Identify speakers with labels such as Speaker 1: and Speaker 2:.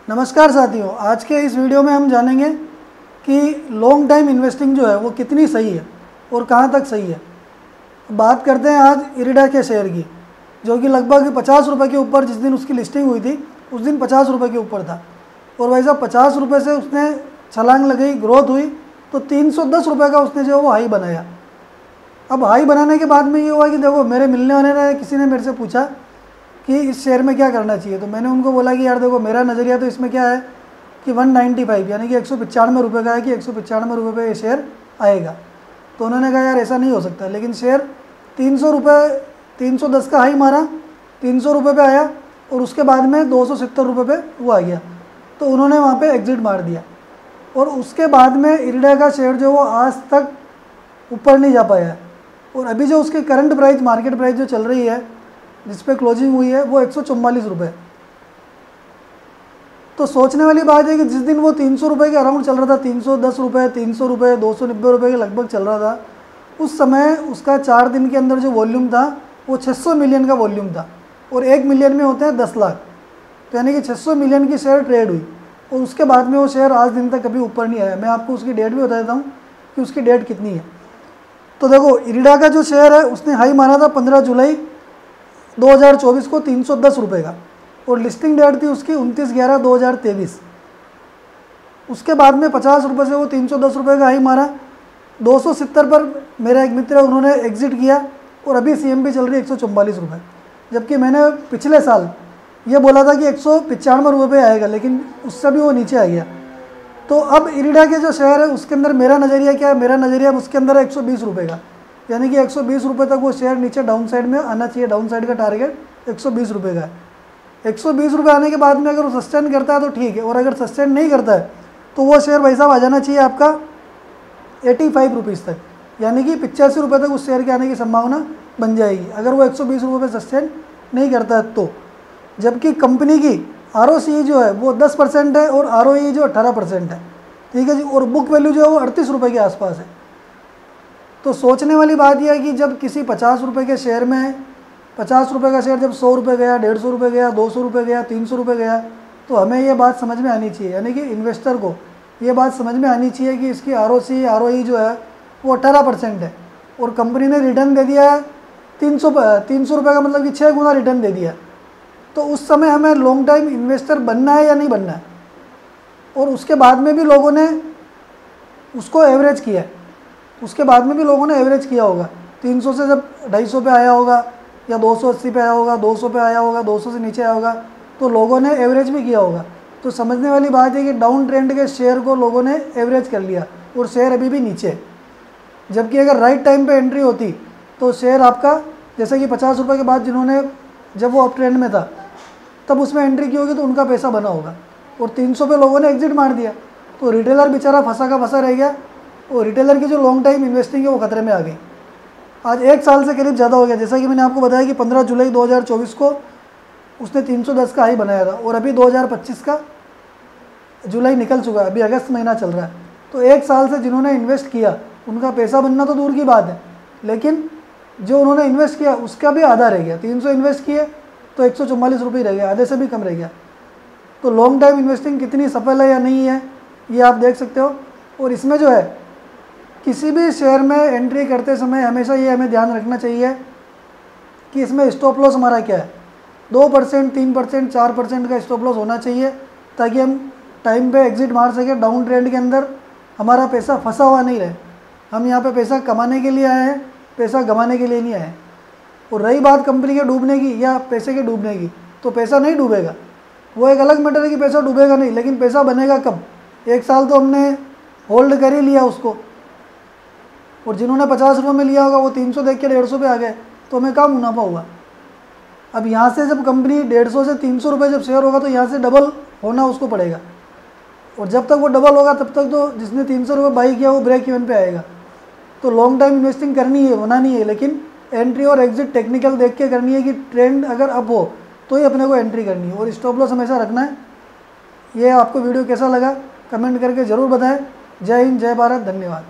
Speaker 1: नमस्कार साथियों, आज के इस वीडियो में हम जानेंगे कि लॉन्ग टाइम इन्वेस्टिंग जो है वो कितनी सही है और कहाँ तक सही है। बात करते हैं आज इरिडा के शेयर की, जो कि लगभग 50 रुपये के ऊपर, जिस दिन उसकी लिस्टिंग हुई थी उस दिन 50 रुपये के ऊपर था। और वैसा 50 रुपये से उसने छलांग लगाई, ग्रोथ हुई, तो 310 रुपये का उसने जो है वो हाई बनाया। अब हाई बनाने के बाद में ये हुआ कि देखो, मेरे मिलने वाले ने किसी ने मेरे से पूछा कि इस शेयर में क्या करना चाहिए, तो मैंने उनको बोला कि यार देखो, मेरा नज़रिया तो इसमें क्या है कि 195 यानी कि 195 रुपये का है कि 195 रुपये पे ये शेयर आएगा। तो उन्होंने कहा यार ऐसा नहीं हो सकता, लेकिन शेयर 300 रुपये, 310 का हाई मारा, 300 रुपये पे आया और उसके बाद में 270 रुपये पे वो आ गया, तो उन्होंने वहाँ पे एग्ज़िट मार दिया। और उसके बाद में इरिडा का शेयर जो वो आज तक ऊपर नहीं जा पाया है। और अभी जो उसकी करंट प्राइस, मार्केट प्राइस जो चल रही है, जिस पे क्लोजिंग हुई है, वो 144 रुपये। तो सोचने वाली बात है कि जिस दिन वो 300 रुपये के अराउंड चल रहा था, 310 रुपये, 300 रुपये, 290 रुपये के लगभग चल रहा था, उस समय उसका 4 दिन के अंदर जो वॉल्यूम था वो 600 मिलियन का वॉल्यूम था। और 1 मिलियन में होते हैं 10 लाख, तो यानी कि 600 मिलियन की शेयर ट्रेड हुई। और उसके बाद में वो शेयर आज दिन तक कभी ऊपर नहीं आया। मैं आपको उसकी डेट भी बता देता हूँ कि उसकी डेट कितनी है। तो देखो, इरिडा का जो शेयर है उसने हाई मारा था 15 जुलाई 2024 को 310 रुपये का, और लिस्टिंग डेट थी उसकी 29/11/2023। उसके बाद में 50 रुपये से वो 310 रुपये का हाई मारा, 270 पर मेरा एक मित्र है, उन्होंने एग्ज़िट किया, और अभी CMB चल रही है 144 रुपये। जबकि मैंने पिछले साल ये बोला था कि 195 रुपये पे आएगा, लेकिन उससे भी वो नीचे आ गया। तो अब इरिडा के जो शेयर है उसके अंदर मेरा नज़रिया क्या है, मेरा नज़रिया उसके अंदर है 120 रुपये का, यानी कि 120 रुपये तक वो शेयर नीचे डाउन साइड में आना चाहिए। डाउन साइड का टारगेट 120 रुपये का है। 120 रुपये आने के बाद में अगर वो सस्टेन करता है तो ठीक है, और अगर सस्टेन नहीं करता है तो वो शेयर भाई साहब आ जाना चाहिए आपका 85 रुपीज़ तक, यानी कि 85 रुपये तक उस शेयर के आने की संभावना बन जाएगी, अगर वो 120 रुपये पे सस्टेन नहीं करता है तो। जबकि कंपनी की ROCE जो है वो 10% है और ROE जो 18% है, ठीक है जी। और बुक वैल्यू जो है वो 38 रुपये के आसपास है। तो सोचने वाली बात यह है कि जब किसी 50 रुपये के शेयर में, 50 रुपये का शेयर जब 100 रुपये गया, 150 रुपये गया, 200 रुपये गया, 300 रुपये गया, तो हमें ये बात समझ में आनी चाहिए, यानी कि इन्वेस्टर को ये बात समझ में आनी चाहिए कि इसकी ROCE ROE जो है वो 18% है, और कंपनी ने रिटर्न दे दिया है 300 रुपये का, मतलब कि 6 गुना रिटर्न दे दिया। तो उस समय हमें लॉन्ग टाइम इन्वेस्टर बनना है या नहीं बनना है। और उसके बाद में भी लोगों ने उसको एवरेज किया है, उसके बाद में भी लोगों ने एवरेज किया होगा। 300 से जब 250 पे आया होगा, या 280 पे आया होगा, 200 पे आया होगा, 200 से नीचे आया होगा, तो लोगों ने एवरेज भी किया होगा। तो समझने वाली बात है कि डाउन ट्रेंड के शेयर को लोगों ने एवरेज कर लिया और शेयर अभी भी नीचे है। जबकि अगर राइट टाइम पे एंट्री होती तो शेयर आपका, जैसे कि 50 रुपये के बाद जिन्होंने, जब वो अप ट्रेंड में था तब उसमें एंट्री की होगी, तो उनका पैसा बना होगा। और 300 पे लोगों ने एग्जिट मार दिया, तो रिटेलर बेचारा फंसा का फंसा रह गया, और रिटेलर की जो लॉन्ग टाइम इन्वेस्टिंग है वो खतरे में आ गई। आज 1 साल से करीब ज़्यादा हो गया। जैसा कि मैंने आपको बताया कि 15 जुलाई 2024 को उसने 310 का हाई बनाया था, और अभी 2025 का जुलाई निकल चुका है, अभी अगस्त महीना चल रहा है। तो 1 साल से जिन्होंने इन्वेस्ट किया उनका पैसा बनना तो दूर की बात है, लेकिन जो उन्होंने इन्वेस्ट किया उसका भी आधा रह गया। 300 इन्वेस्ट किए तो 144 रुपये रह गया, आधे से भी कम रह गया। तो लॉन्ग टाइम इन्वेस्टिंग कितनी सफल है या नहीं है, ये आप देख सकते हो। और इसमें जो है, किसी भी शेयर में एंट्री करते समय हमेशा ये हमें ध्यान रखना चाहिए कि इसमें स्टॉप लॉस हमारा क्या है। 2%, 3%, 4% का स्टॉप लॉस होना चाहिए, ताकि हम टाइम पे एग्जिट मार सकें। डाउन ट्रेंड के अंदर हमारा पैसा फंसा हुआ नहीं रहे। हम यहाँ पे पैसा कमाने के लिए आए हैं, पैसा गंवाने के लिए नहीं आए हैं। और रही बात कंपनी के डूबने की या पैसे के डूबने की, तो पैसा नहीं डूबेगा, वो एक अलग मैटर है कि पैसा डूबेगा नहीं, लेकिन पैसा बनेगा कब। 1 साल तो हमने होल्ड कर ही लिया उसको, और जिन्होंने 50 रुपये में लिया होगा वो 300 देख के 150 पे आ गए, तो हमें कहाँ मुनाफा हुआ। अब यहाँ से जब कंपनी 150 से 300 रुपये जब शेयर होगा, तो यहाँ से डबल होना उसको पड़ेगा, और जब तक वो डबल होगा तब तक तो जिसने 300 रुपये बाई किया वो ब्रेक इवन पे आएगा। तो लॉन्ग टाइम इन्वेस्टिंग करनी है, बनानी है, लेकिन एंट्री और एग्जिट टेक्निकल देख के करनी है कि ट्रेंड अगर अप हो तो ही अपने को एंट्री करनी है, और स्टॉप लॉस हमेशा रखना है। ये आपको वीडियो कैसा लगा कमेंट करके ज़रूर बताएं। जय हिंद, जय भारत, धन्यवाद।